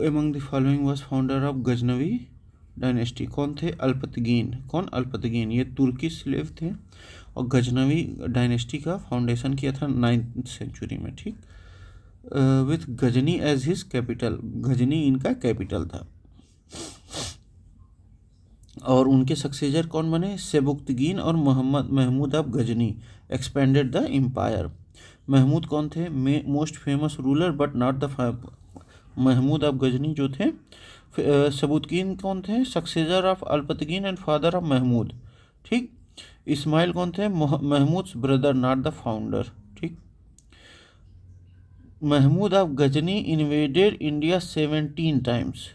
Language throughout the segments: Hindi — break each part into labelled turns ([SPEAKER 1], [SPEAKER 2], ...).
[SPEAKER 1] Among the following was founder of Ghaznavi dynasty? कौन थे? अल्पतगीन। कौन? अल्पतगीन। ये तुर्की स्लेव थे और गजनवी डायनेस्टी का फाउंडेशन किया था 9th सेंचुरी में। ठीक, with Ghazni as his capital. Ghazni इनका कैपिटल था। और उनके सक्सेसर कौन बने? सेबुक्तगीन और Mohammad Mahmud of Ghazni expanded the empire. Mahmud कौन थे? Most famous ruler but not the Mahmud of Ghazni जो थे। सबुतगीन कौन थे? Successor of Alptigin and father of Mahmud. ठीक। इस्माइल कौन थे? Mahmud brother not the founder. ठीक। Mahmud of Ghazni invaded India 17 times.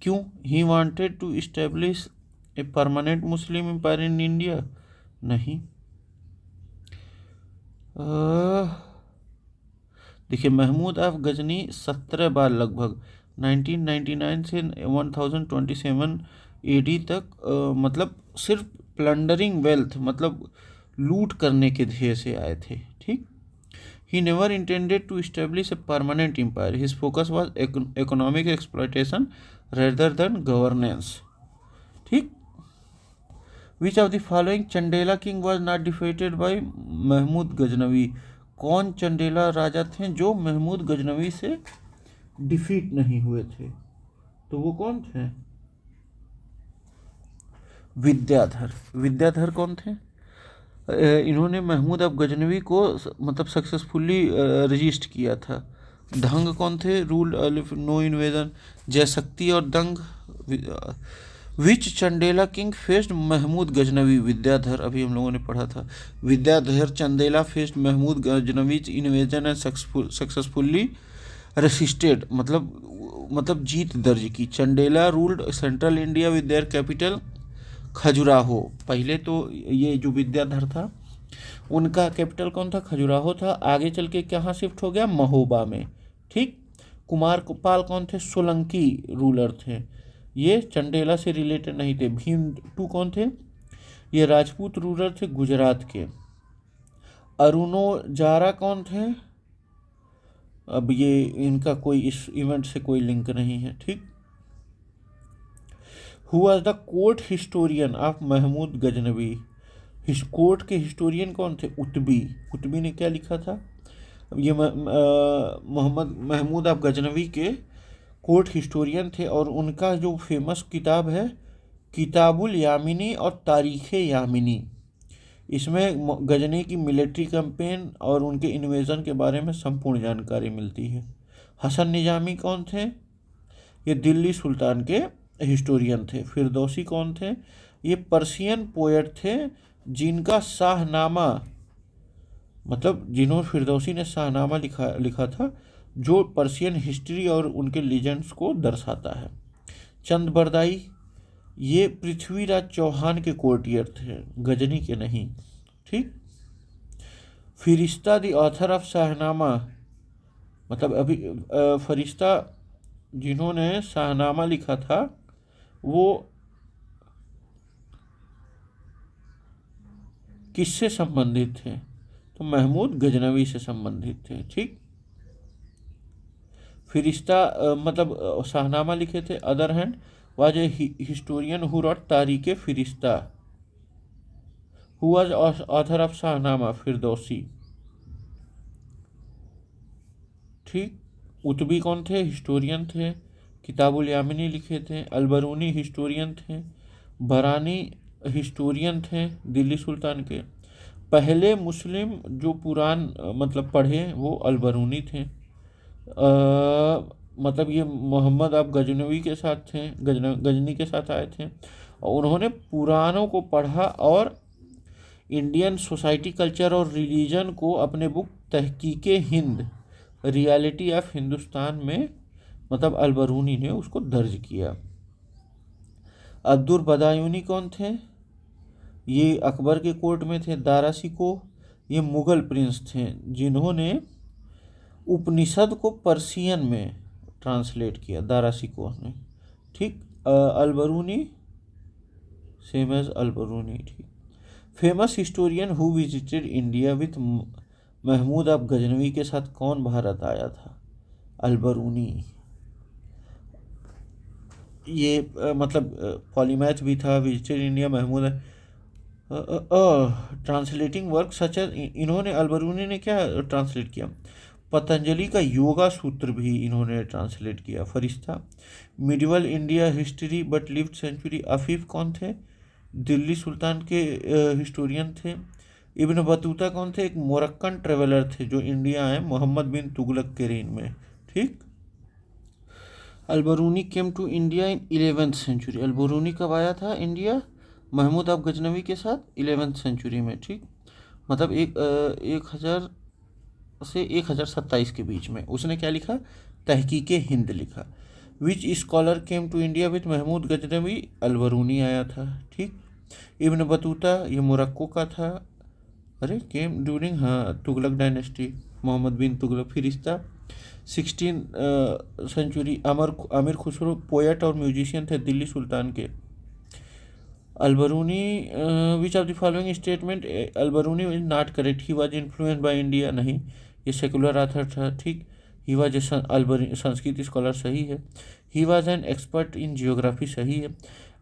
[SPEAKER 1] क्यों? He wanted to establish a permanent Muslim empire in India? नहीं। देखिए, महमूद ऑफ गजनी 17 बार लगभग 1999 से 1027 AD तक मतलब सिर्फ प्लंडरिंग वेल्थ मतलब लूट करने के ध्येय से आए थे। ठीक। He never intended to establish a permanent empire. His focus was economic exploitation rather than governance. ठीक। Which of the following Chandela king was not defeated by Mahmud Ghaznavi? कौन चंडेला राजा थे जो महमूद गजनवी से डिफीट नहीं हुए थे? तो वो कौन थे? विद्याधर। विद्याधर कौन थे? इन्होंने महमूद ऑफ गजनवी को मतलब सक्सेसफुली रजिस्ट किया था। दंग कौन थे? Rule no invasion. जयशक्ति और Dhanga. Which Chandela king faced Mahmud Ghaznavi? Vidyadhar. अभी हम लोगों ने पढ़ा था। Vidyadhar Chandela faced Mahmud Ghaznavi invasion and successfully resisted मतलब जीत दर्ज की। Chandela ruled central India with their capital Khajuraho. पहले तो ये जो विद्याधर था उनका कैपिटल कौन था? खजुराहो था। आगे चल के कहाँ शिफ्ट हो गया? महोबा में। ठीक। कुमार पाल कौन थे? सोलंकी रूलर थे। ये चंडेला से रिलेटेड नहीं थे। भीम टू कौन थे? ये राजपूत रूलर थे गुजरात के। अरुणो जारा कौन थे? अब ये इनका कोई इस इवेंट से कोई लिंक नहीं है। ठीक। Who was the court historian of Mahmud Ghaznavi? Court के हिस्टोरियन कौन थे? उतबी। उतबी ने क्या लिखा था? ये मोहम्मद महमूद ऑफ गजनवी के कोर्ट हिस्टोरियन थे और उनका जो फेमस किताब है किताबुल यामिनी और तारीख़ यामिनी, इसमें गजनी की मिलिट्री कैंपेन और उनके इन्वेजन के बारे में संपूर्ण जानकारी मिलती है। हसन निजामी कौन थे? ये दिल्ली सुल्तान के हिस्टोरियन थे। फिरदौसी कौन थे? ये पर्शियन पोएट थे जिनका शाहनामा मतलब जिन्होंने फिरदौसी ने शाहनामा लिखा था जो पर्शियन हिस्ट्री और उनके लीजेंड्स को दर्शाता है। चंद बरदाई ये पृथ्वीराज चौहान के कोर्टियर थे, गजनी के नहीं। ठीक। फरिश्ता द ऑथर ऑफ शाहनामा मतलब अभी फरिश्ता जिन्होंने शाहनामा लिखा था वो किससे संबंधित थे? तो महमूद गजनवी से संबंधित थे। ठीक। फरिश्ता मतलब शाहनामा लिखे थे। Other hand was a historian who rot तारीख़ फरिश्ता। Who was author of Shahnameh? Firdausi. ठीक। उतबी कौन थे? हिस्टोरियन थे। किताबुल यामिनी लिखे थे। अलबरूनी हिस्टोरियन थे। बरानी हिस्टोरियन थे दिल्ली सुल्तान के। पहले मुस्लिम जो पुराण मतलब पढ़े वो अलबरूनी थे। मतलब ये मोहम्मद आप गजनवी के साथ थे, गजनी के साथ आए थे और उन्होंने पुराणों को पढ़ा और इंडियन सोसाइटी कल्चर और रिलीजन को अपने बुक तहकीक हिंद रियलिटी ऑफ हिंदुस्तान में मतलब अलबरूनी ने उसको दर्ज किया। अब्दुल बदायूनी कौन थे? ये अकबर के कोर्ट में थे। दारा शिकोह ये मुग़ल प्रिंस थे जिन्होंने उपनिषद को पर्शियन में ट्रांसलेट किया, दारा शिकोह ने। ठीक। Alberuni same as Alberuni. ठीक। Famous historian who visited India with Mahmud of Ghaznavi के साथ कौन भारत आया था? अलबरूनी। ये मतलब पॉलीमैथ भी था, visited India, Mahmud translating work such as, इन्होंने अलबरूनी ने क्या ट्रांसलेट किया, पतंजलि का योगा सूत्र भी इन्होंने ट्रांसलेट किया। Ferishta, medieval India history but lived century, Afif कौन थे, दिल्ली सुल्तान के हिस्टोरियन थे। इब्न बतूता कौन थे, एक मोरक्कन ट्रेवलर थे जो इंडिया आए मोहम्मद बिन तुगलक के रेन में। ठीक। Alberuni came to India in 11th century, Alberuni कब आया था इंडिया, महमूद अब गजनवी के साथ 11th सेंचुरी में। ठीक, मतलब 1000 से 1027 के बीच में। उसने क्या लिखा, तहकीक हिंद लिखा। Which scholar came to India with Mahmud Ghaznavi, Alberuni आया था। ठीक। इब्न बतूता ये मोरक्को का था, अरे केम ड्यूरिंग, हाँ, तुगलक डायनेस्टी, मोहम्मद बिन तुगलक। फिरिश्ता 16 सेंचुरी, आमिर खुसरो पोएट और म्यूजिशियन थे दिल्ली सुल्तान के। अलबरूनी, विच of the following statement, Al-Biruni is not correct, he was influenced by India, नहीं, ये सेकुलर ऑथर था। ठीक। He was Al-Biruni Sanskrit scholar, सही है। He was an expert in geography, सही है।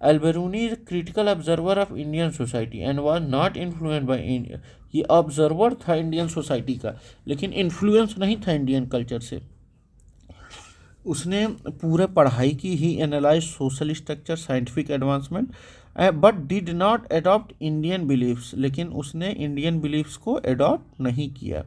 [SPEAKER 1] Al-Biruni is critical observer of Indian society and was not influenced by India, ये ऑब्जर्वर था इंडियन सोसाइटी का, लेकिन इन्फ्लुएंस नहीं था इंडियन कल्चर से। उसने पूरे पढ़ाई की, he analyse social structure, scientific advancement, but did not adopt Indian beliefs, लेकिन उसने इंडियन बिलीफ्स को अडॉप्ट नहीं किया।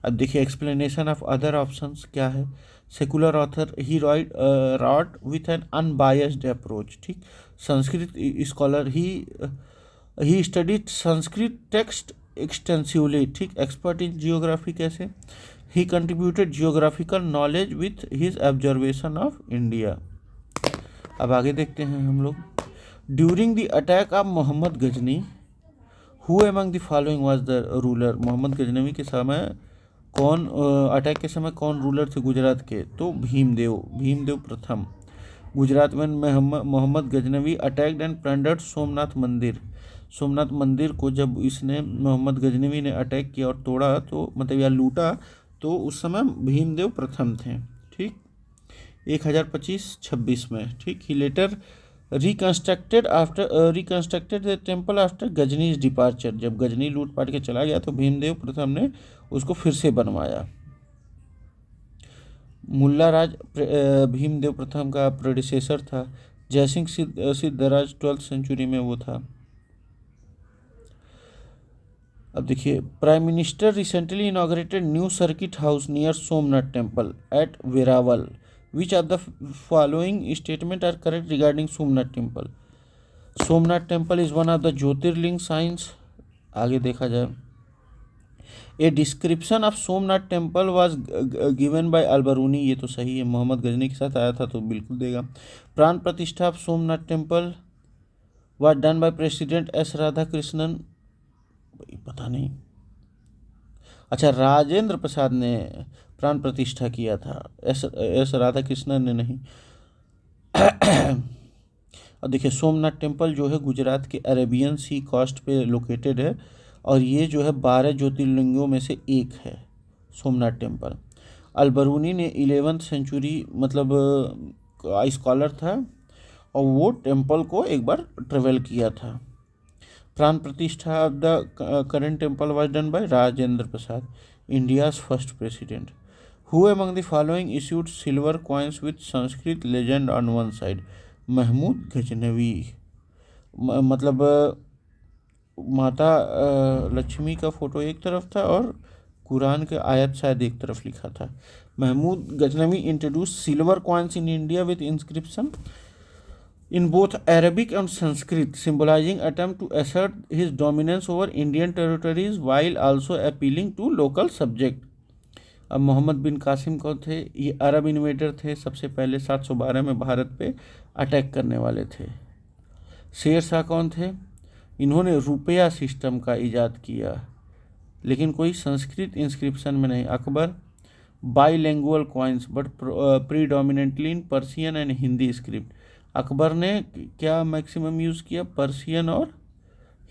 [SPEAKER 1] अब देखिए एक्सप्लेनेशन ऑफ अदर ऑप्शंस क्या है। Secular author, he wrote with an unbiased approach. ठीक। Sanskrit scholar, he studied Sanskrit text extensively. ठीक। एक्सपर्ट इन जियोग्राफी, कैसे, he contributed geographical knowledge with his observation of India. अब आगे देखते हैं हम लोग। During the attack of Mohammad Ghazni, who among the following was the ruler, Mohammad Ghaznavi के समय कौन, अटैक के समय कौन रूलर थे गुजरात के, तो भीमदेव प्रथम। गुजरात में Mohammad Ghaznavi attacked and plundered Somnath मंदिर, सोमनाथ मंदिर को जब इसने मोहम्मद गजनवी ने अटैक किया और तोड़ा, तो मतलब या लूटा, तो उस समय भीमदेव प्रथम थे। ठीक। 1025-26 में। ठीक। He later reconstructed the temple after Ghazni's departure, जब गजनी लूट पाट के चला गया तो भीमदेव प्रथम ने उसको फिर से बनवाया। मुल्ला राज भीमदेव प्रथम का प्रेडिसेसर था। जयसिंह सिद्धराज 12th सेंचुरी में वो था। अब देखिए, prime minister recently inaugurated new circuit house near Somnath temple at Veraval, which of the following statement are correct regarding Somnath temple. Somnath temple is one of the jyotirlingas. आगे देखा जाए, a description of Somnath temple was given by Alberuni, ये तो सही है, मोहम्मद गजनी के साथ आया था तो बिल्कुल देगा। प्राण Pratishtha of Somnath temple was done by president S Radhakrishnan, पता नहीं, अच्छा, राजेंद्र प्रसाद ने प्राण प्रतिष्ठा किया था, एस राधाकृष्णन ने नहीं। और देखिए, सोमनाथ टेम्पल जो है गुजरात के अरेबियन सी कोस्ट पे लोकेटेड है, और ये जो है 12 ज्योतिर्लिंगों में से एक है सोमनाथ टेम्पल। अलबरूनी ने 11th सेंचुरी मतलब स्कॉलर था, और वो टेम्पल को एक बार ट्रेवल किया था। Pran Pratishtha of the current temple was done by Rajendra Prasad, India's first president. Who among the following issued silver coins with Sanskrit legend on one side, Mahmud Ghaznavi. मतलब माता लक्ष्मी का फोटो एक तरफ था और कुरान के आयत शायद एक तरफ लिखा था। Mahmud Ghaznavi introduce silver coins in India with inscription in both Arabic and Sanskrit, symbolizing attempt to assert his dominance over Indian territories while also appealing to local subject। अब मोहम्मद बिन कासिम कौन थे, ये अरब इन्वेडर थे, सबसे पहले 712 में भारत पे अटैक करने वाले थे। शेर शाह कौन थे, इन्होंने रुपया सिस्टम का इजाद किया, लेकिन कोई संस्कृत इंस्क्रिप्शन में नहीं। Akbar bilingual coins but predominantly in Persian and Hindi script, Akbar ने क्या मैक्सिमम यूज़ किया, पर्सियन और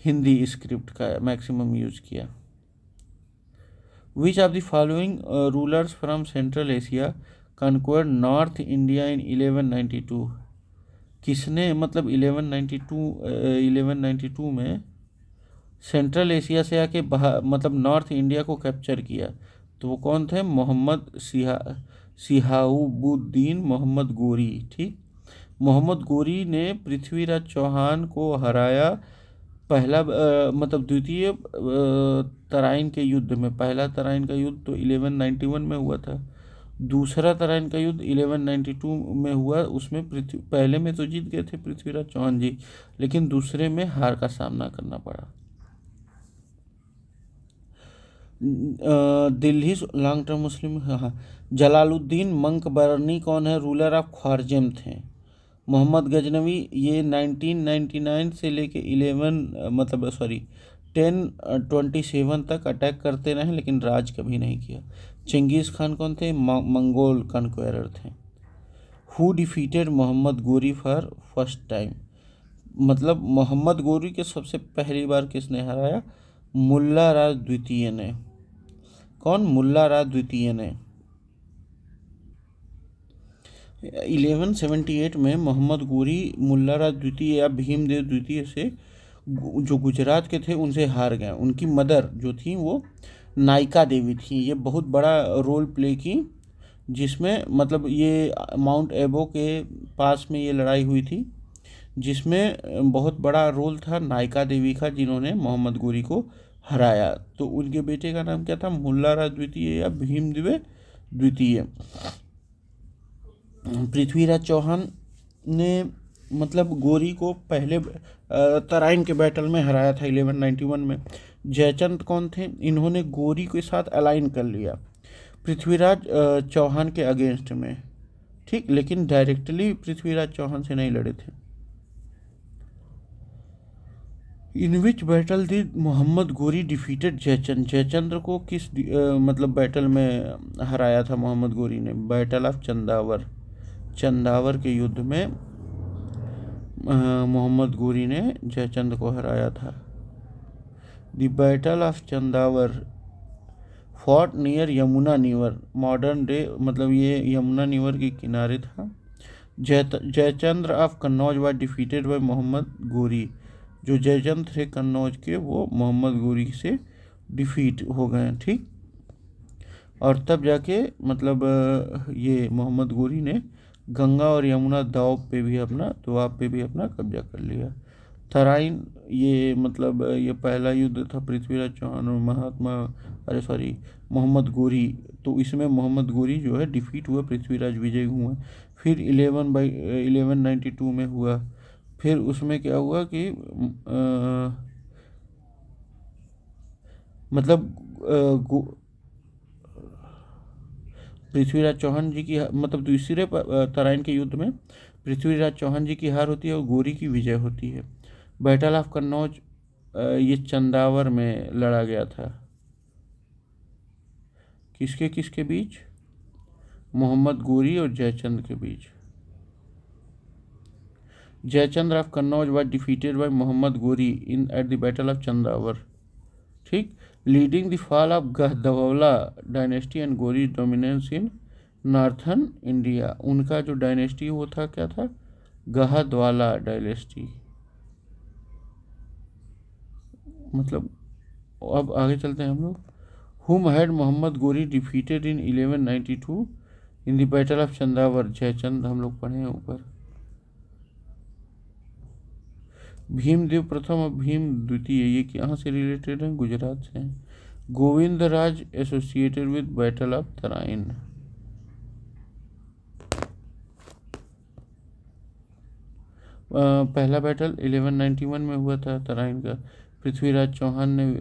[SPEAKER 1] हिंदी स्क्रिप्ट का मैक्सिमम यूज़ किया। Which of the following rulers from Central Asia conquered North India in 1192, किसने मतलब 1192 में सेंट्रल एशिया से आके मतलब नॉर्थ इंडिया को कैप्चर किया? तो वो कौन थे? मोहम्मद सिहाबुद्दीन मोहम्मद गोरी। ठीक, मोहम्मद गोरी ने पृथ्वीराज चौहान को हराया पहला मतलब द्वितीय तराइन के युद्ध में। पहला तराइन का युद्ध तो 1191 में हुआ था, दूसरा तराइन का युद्ध 1192 में हुआ। उसमें पहले में तो जीत गए थे पृथ्वीराज चौहान जी, लेकिन दूसरे में हार का सामना करना पड़ा। दिल्ली लॉन्ग टर्म मुस्लिम, हाँ। जलालुद्दीन मंकबरनी कौन है? रूलर ऑफ ख्वारज़म थे। मोहम्मद गजनवी ये 1999 से लेके 1027 तक अटैक करते रहे, लेकिन राज कभी नहीं किया। चंगेज़ खान कौन थे? मंगोल कन्क्वेरर थे। Who defeated Mohammad Ghori for first time? मतलब मोहम्मद गोरी के सबसे पहली बार किसने हराया? मुल्ला राज द्वितीय ने। कौन? मुल्ला राज द्वितीय ने। 1178 में मोहम्मद गोरी मुल्ला राज द्वितीय या भीमदेव द्वितीय से जो गुजरात के थे उनसे हार गए। उनकी मदर जो थी वो नायिका देवी थी। ये बहुत बड़ा रोल प्ले की, जिसमें मतलब ये माउंट एबो के पास में ये लड़ाई हुई थी, जिसमें बहुत बड़ा रोल था नायिका देवी का, जिन्होंने मोहम्मद गोरी को हराया। तो उनके बेटे का नाम क्या था? मुल्ला राज द्वितीय या भीमदेव द्वितीय। पृथ्वीराज चौहान ने मतलब गोरी को पहले तराइन के बैटल में हराया था 1191 में। जयचंद कौन थे? इन्होंने गोरी के साथ अलाइन कर लिया पृथ्वीराज चौहान के अगेंस्ट में। ठीक, लेकिन डायरेक्टली पृथ्वीराज चौहान से नहीं लड़े थे। इन विच बैटल दी मोहम्मद गोरी डिफीटेड जयचंद? जयचंद्र को किस मतलब बैटल में हराया था मोहम्मद गोरी ने? Battle of Chandawar. चंदावर के युद्ध में मोहम्मद गोरी ने जयचंद को हराया था। The battle of Chandawar fought near Yamuna river. Modern day मतलब ये यमुना नीवर के किनारे था। Jaichandra of Kannauj was defeated by Mohammad Ghori. जो जयचंद्र थे कन्नौज के, वो मोहम्मद गोरी से डिफीट हो गए। ठीक, और तब जाके मतलब ये मोहम्मद गोरी ने गंगा और यमुना दोआब पे भी अपना कब्जा कर लिया। तराइन ये मतलब ये पहला युद्ध था पृथ्वीराज चौहान और मोहम्मद गोरी। तो इसमें मोहम्मद गोरी जो है डिफीट हुआ, पृथ्वीराज विजय हुआ। फिर 1192 में हुआ। फिर उसमें क्या हुआ कि मतलब पृथ्वीराज चौहान जी की मतलब दूसरे तराइन के युद्ध में पृथ्वीराज चौहान जी की हार होती है और गोरी की विजय होती है। बैटल ऑफ कन्नौज ये चंदावर में लड़ा गया था। किसके किसके बीच? मोहम्मद गोरी और जयचंद के बीच। Jayachandra of Kannauj was defeated by Mohammad गोरी इन at the battle of Chandawar. ठीक, leading the fall of गहदवला dynasty and गोरी डोमिनेंस इन नॉर्थन इंडिया। उनका जो डायनेस्टी वो था क्या था? गहदवाला डायनेस्टी। मतलब अब आगे चलते हैं हम लोग। हुम had Mohammad Ghori defeated in 1192 in the battle of Chandawar. Jaichand हम लोग पढ़े हैं ऊपर। भीमदेव प्रथम और भीम द्वितीय ये कहाँ से रिलेटेड हैं? गुजरात से हैं। Govind Raj associated with battle of Tarain. पहला बैटल 1191 में हुआ था तराइन का, पृथ्वीराज चौहान ने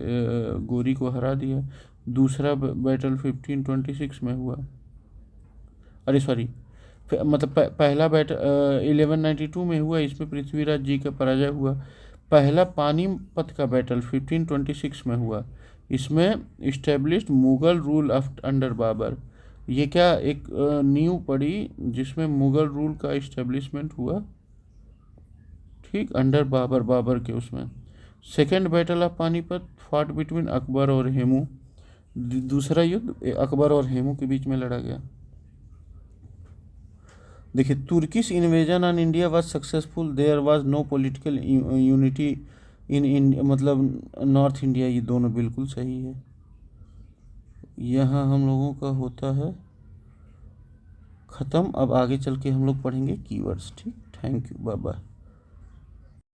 [SPEAKER 1] गोरी को हरा दिया। दूसरा बैटल 1526 में हुआ। अरे सॉरी, मतलब पहला बैटल 1192 में हुआ, इसमें पृथ्वीराज जी का पराजय हुआ। पहला पानीपत का बैटल 1526 में हुआ, इसमें established Mughal rule of under Babur. ये क्या एक नींव पड़ी जिसमें मुगल रूल का इस्टेब्लिशमेंट हुआ। ठीक, अंडर बाबर के उसमें। Second battle of Panipat fought between Akbar और हेमू। दूसरा युद्ध अकबर और हेमू के बीच में लड़ा गया। देखिए, Turkish invasion on India was successful, there was no political unity in मतलब नॉर्थ इंडिया, ये दोनों बिल्कुल सही है। यहाँ हम लोगों का होता है ख़त्म। अब आगे चल के हम लोग पढ़ेंगे कीवर्ड्स। ठीक, थैंक यू, बाय बाय।